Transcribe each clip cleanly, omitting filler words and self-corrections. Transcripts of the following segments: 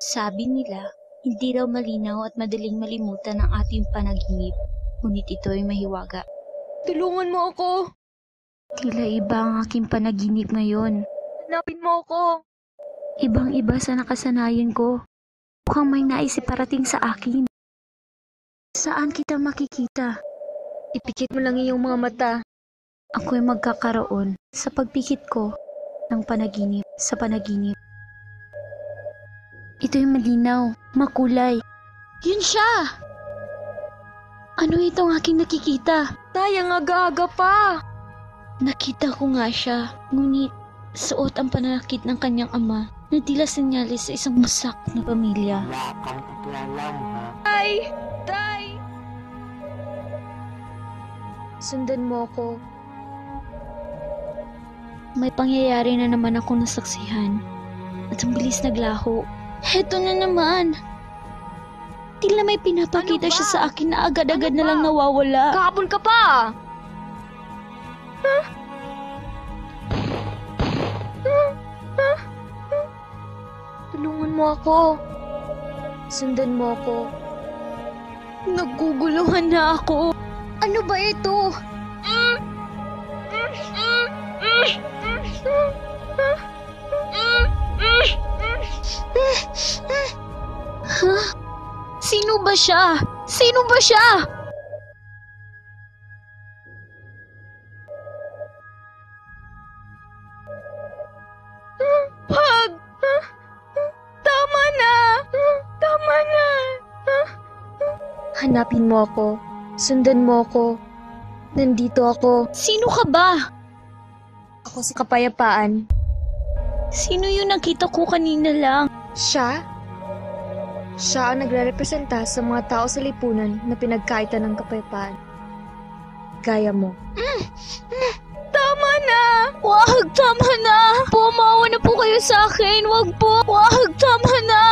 Sabi nila, hindi raw malinaw at madaling malimutan ang ating panaginip, ngunit ito ay mahiwaga. Tulungan mo ako! Tila iba ang aking panaginip ngayon. Hanapin mo ako! Ibang-iba sa nakasanayan ko. Mukhang may naisip parating sa akin. Saan kita makikita? Ipikit mo lang iyong mga mata. Ako'y magkakaroon sa pagpikit ko ng panaginip sa panaginip. Ito'y malinaw, makulay. Yun siya! Ano itong aking nakikita? Tayang aga-aga pa! Nakita ko nga siya, ngunit suot ang pananakit ng kanyang ama na tila senyalis sa isang masak na pamilya. Tay! Tay! Sundan mo ako. May pangyayari na naman ako nasaksihan at ang bilis naglaho. Heto na naman! Tila may pinapakita siya sa akin na agad-agad na lang nawawala. Kahabol ka pa! Tulungan mo ako. Sundan mo ako. Naguguluhan na ako. Ano ba ito? Huh? Sino ba siya? Sino ba siya? Wag! Tama na! Tama na! Hanapin mo ako. Sundan mo ako. Nandito ako. Sino ka ba? Ako si Kapayapaan. Sino yung nakita ko kanina lang? Siya? Siya ang nagre-representa sa mga tao sa lipunan na pinagkaitan ng kapayapaan. Gaya mo. Tama na! Wag! Tama na! Pumawa na po kayo sa akin! Wag po! Wag! Tama na!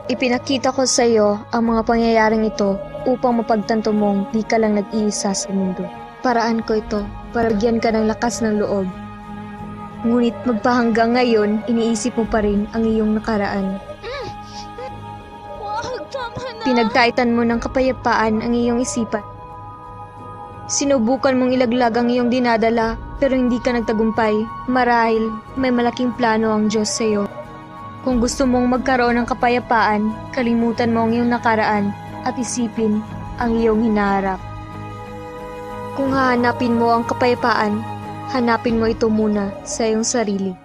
Ipinakita ko sa iyo ang mga pangyayaring ito upang mapagtanto mong di ka lang nag-iisa sa mundo. Paraan ko ito para bigyan ka ng lakas ng loob. Ngunit magpahanggang ngayon, iniisip mo pa rin ang iyong nakaraan. Wag! Tama na! Pinagkaitan mo ng kapayapaan ang iyong isipan. Sinubukan mong ilaglag ang iyong dinadala pero hindi ka nagtagumpay. Marahil may malaking plano ang Diyos sa iyo. Kung gusto mong magkaroon ng kapayapaan, kalimutan mo ang iyong nakaraan at isipin ang iyong hinaharap. Kung hahanapin mo ang kapayapaan, hanapin mo ito muna sa iyong sarili.